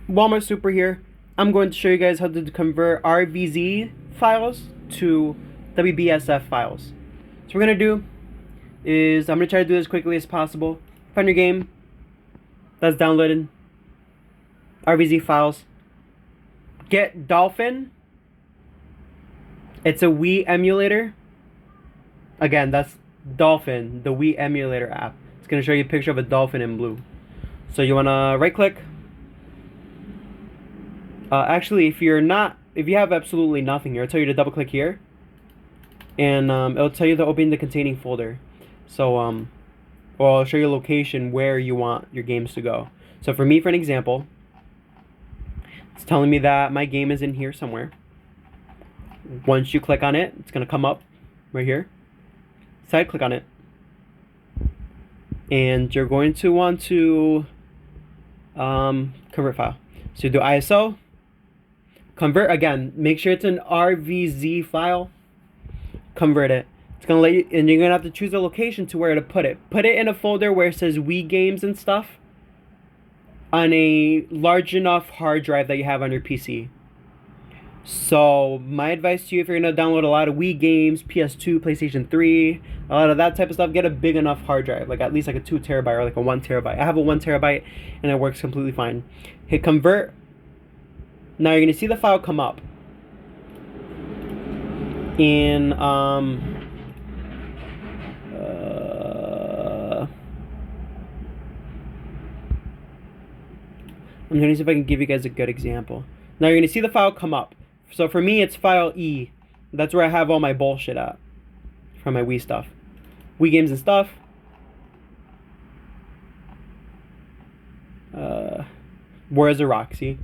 Walmart Super here. I'm going to show you guys how to convert RVZ files to WBSF files. So what we're going to do is I'm going to try to do this as quickly as possible. Find your game that's downloaded, RVZ files. Get Dolphin. It's a Wii emulator. Again, that's Dolphin, the Wii emulator app. It's going to show you a picture of a dolphin in blue. So you want to right click. Actually, if you have absolutely nothing here, it'll tell you to double click here, and it'll tell you to open the containing folder. So or I'll show you a location where you want your games to go. So for me, for an example, it's telling me that my game is in here somewhere. Once you click on it, it's gonna come up right here. Side click on it, and you're going to want to convert file. So you do ISO. Convert again. Make sure it's an RVZ file. Convert it. It's gonna let you, and you're gonna have to choose a location to where to put it. Put it in a folder where it says Wii games and stuff, on a large enough hard drive that you have on your PC. So my advice to you, if you're gonna download a lot of Wii games, PS2, PlayStation 3, a lot of that type of stuff, get a big enough hard drive, like at least like a 2 terabyte or like a 1 terabyte. I have a 1 terabyte and it works completely fine. Hit convert. Now you're gonna see the file come up in I'm gonna see if I can give you guys a good example. Now you're gonna see the file come up. So for me, it's file E. That's where I have all my bullshit at from my Wii stuff, Wii games and stuff. Where's the rock? See?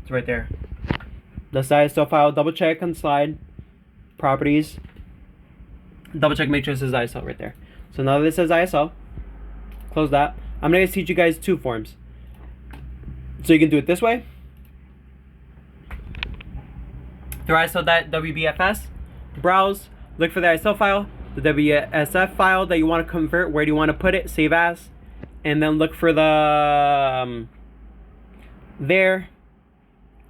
It's right there. The ISO file. Double check on slide. Properties. Double check, make sure it says ISO right there. So now that it says ISO, close that. I'm gonna teach you guys two forms. So you can do it this way. Through ISO.WBFS, browse, look for the ISO file, the WSF file that you want to convert. Where do you want to put it? Save as, and then look for the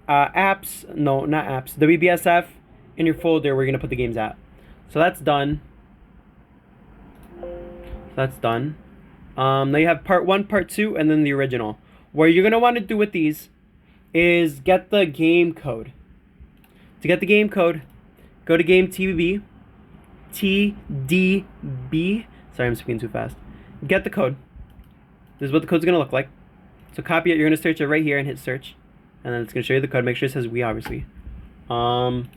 apps. No, not apps. WBSF in your folder where you're gonna put the games at. So that's done. Now you have part 1, part 2, and then the original. What you're gonna want to do with these is get the game code. To get the game code, go to game TDB. Sorry, I'm speaking too fast. Get the code. This is what the code's gonna look like. So copy it. You're gonna search it right here and hit search, and then it's gonna show you the code. Make sure it says Wii, obviously. And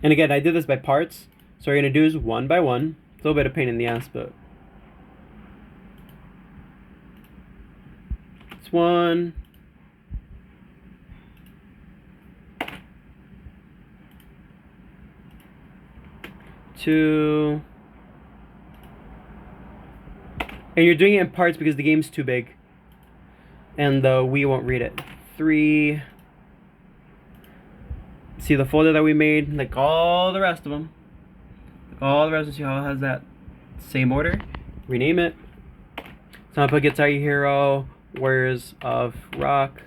again, I did this by parts. So what you're gonna do is one by one. It's a little bit of pain in the ass, but it's 1. 2. And you're doing it in parts because the game's too big and the Wii won't read it. 3. See the folder that we made, like all the rest of them. All the rest of see how it has that same order. Rename it. So I'm gonna put Guitar Hero, Warriors of Rock,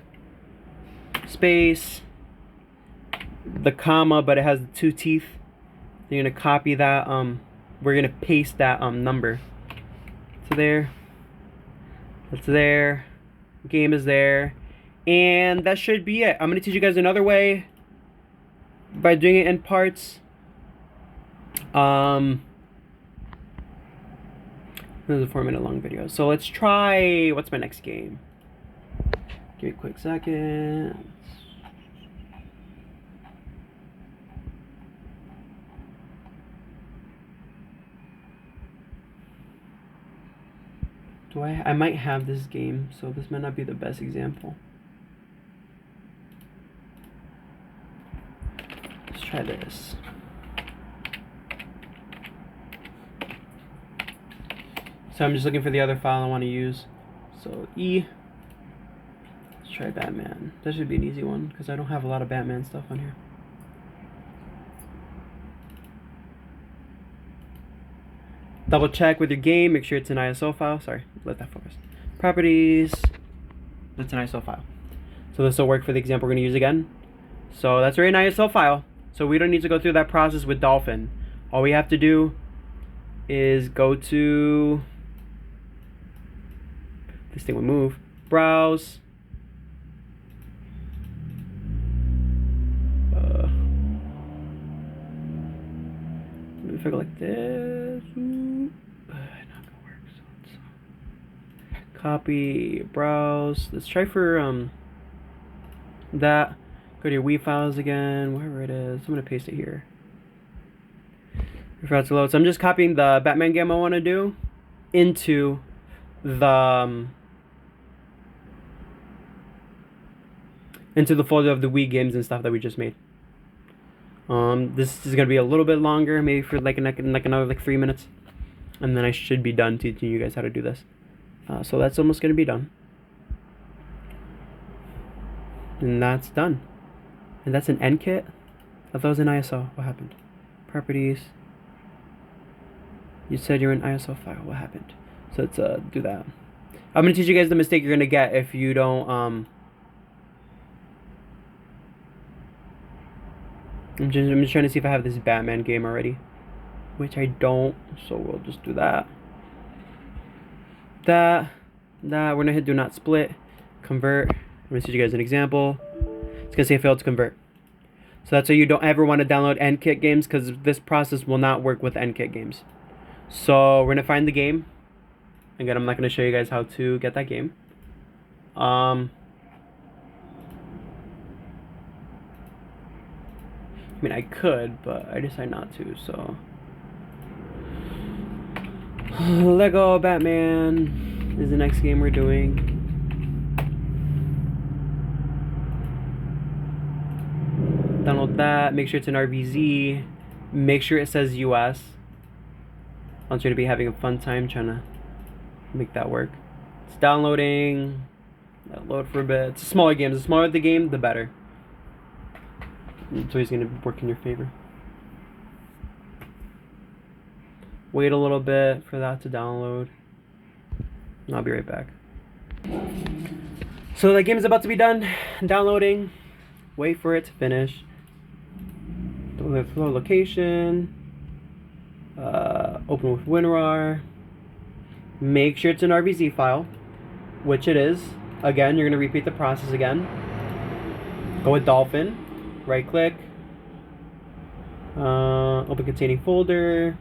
space, the comma, but it has the 2 teeth. You're gonna copy that. We're gonna paste that number to there. That's there. Game is there, and that should be it. I'm gonna teach you guys another way by doing it in parts. This is a 4-minute long video, so let's try. What's my next game? Give me a quick second. I might have this game, so this might not be the best example. Let's try this. So I'm just looking for the other file I want to use. So E. Let's try Batman. That should be an easy one because I don't have a lot of Batman stuff on here. Double check with your game, make sure it's an ISO file. Sorry, let that focus. Properties, That's an ISO file. So this will work for the example we're going to use again. So that's already an ISO file. So we don't need to go through that process with Dolphin. All we have to do is go to, this thing will move, browse, if I go like this, not gonna work. So let's copy, browse. Let's try for that. Go to your Wii files again, wherever it is. I'm gonna paste it here. Forgot to load. So I'm just copying the Batman game I want to do into the folder of the Wii games and stuff that we just made. This is gonna be a little bit longer, maybe for like another 3 minutes, and then I should be done teaching you guys how to do this. So that's almost gonna be done, and that's done. And that's an NKit. I thought it was an ISO. What happened? Properties. You said you're an ISO file. What happened? So let's do that. I'm gonna teach you guys the mistake you're gonna get if you don't I'm just trying to see if I have this Batman game already, which I don't, so we'll just do that. We're gonna hit do not split, convert. I'm gonna teach you guys an example. It's gonna say failed to convert. So that's why you don't ever want to download NKit games, because this process will not work with NKit games. So we're gonna find the game. Again, I'm not gonna show you guys how to get that game. I mean, I could, but I decide not to, so. Lego Batman is the next game we're doing. Download that, make sure it's an RVZ, make sure it says US. I'm going to be having a fun time trying to make that work. It's downloading, load for a bit. It's a smaller game, the smaller the game, the better. It's always going to work in your favor. Wait a little bit for that to download. And I'll be right back. So the game is about to be done. Downloading. Wait for it to finish. Flow location. Open with WinRAR. Make sure it's an RVZ file, which it is. Again, you're going to repeat the process again. Go with Dolphin. Right click, open containing folder,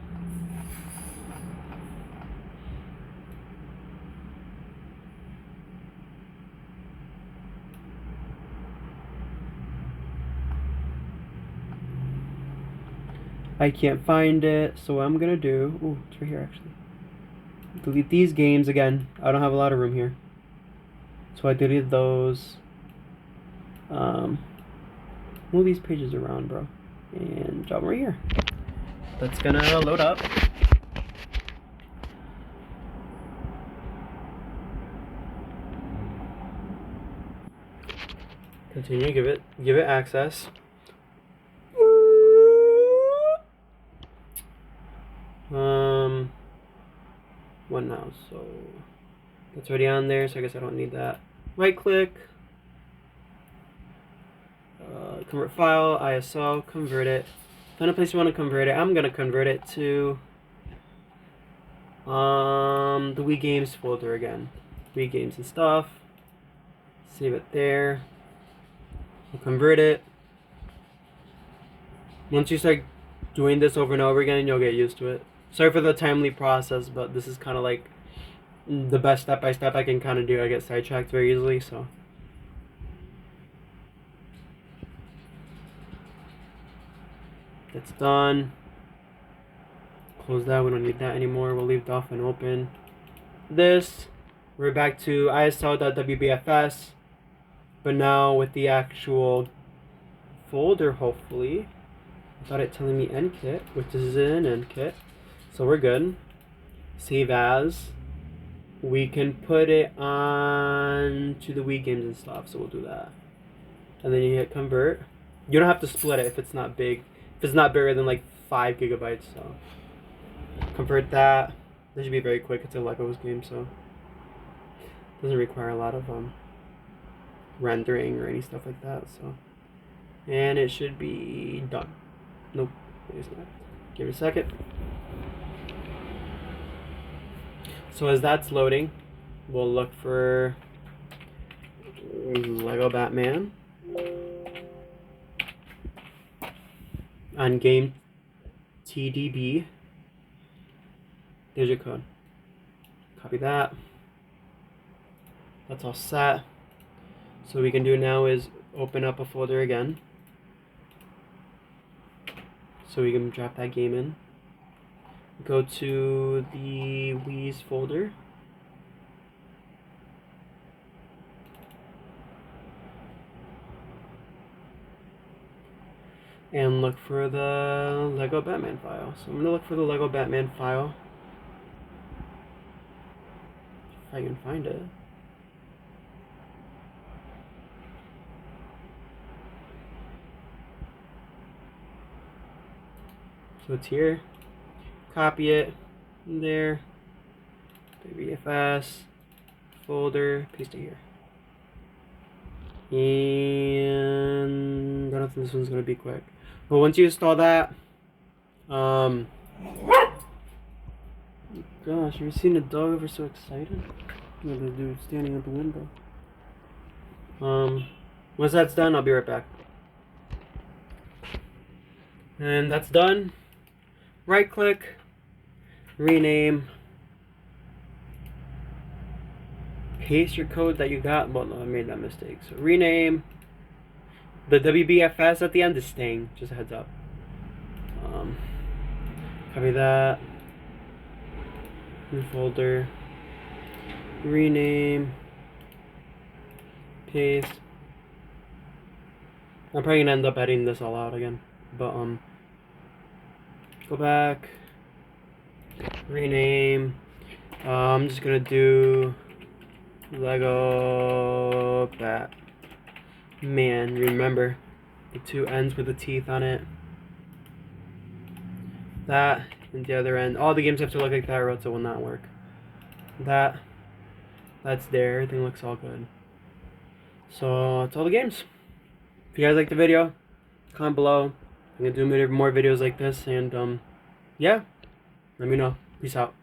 I can't find it, so what I'm gonna do, ooh, it's right here actually, delete these games again. I don't have a lot of room here, so I deleted those. Move these pages around, bro, and drop them right here. That's gonna load up. Continue, give it access. What now? So that's already on there, so I guess I don't need that. Right click. Convert file, ISO, convert it. Find a place you want to convert it. I'm gonna convert it to the Wii games folder again. Wii games and stuff. Save it there. We'll convert it. Once you start doing this over and over again, you'll get used to it. Sorry for the timely process, but this is kind of like the best step by step I can kind of do. I get sidetracked very easily, so. That's done. Close that, we don't need that anymore. We'll leave Dolphin open. We're back to ISO.WBFS, but now with the actual folder, hopefully. Without it telling me NKit, which is in NKit. So we're good. Save as. We can put it on to the Wii games and stuff, so we'll do that. And then you hit convert. You don't have to split it if it's not big. If it's not bigger than like 5 gigabytes, so convert that. This should be very quick. It's a Legos game, so it doesn't require a lot of rendering or any stuff like that. So, and it should be done. Nope, it's not. Give it a second. So as that's loading, we'll look for Lego Batman on game TDB. There's your code. Copy that. That's all set. So what we can do now is open up a folder again. So we can drop that game in. Go to the Wii's folder. And look for the Lego Batman file. So I'm going to look for the Lego Batman file. If I can find it. So it's here. Copy it. In there. WBFS. Folder. Paste it here. And I don't think this one's going to be quick. But once you install that, gosh, have you seen a dog ever so excited? Look at the dude standing at the window. Once that's done, I'll be right back. And that's done. Right click, rename, paste your code that you got. Well, no, I made that mistake. So rename. The WBFS at the end is staying. Just a heads up. Copy that. New folder. Rename. Paste. I'm probably gonna end up editing this all out again. But go back. Rename. I'm just gonna do Lego Batman. Remember the two ends with the teeth on it. That and the other end. All the games have to look like that or else it will not work. That's there. Everything looks all good. So that's all the games. If you guys like the video, comment below. I'm gonna do more videos like this, and yeah, let me know. Peace out.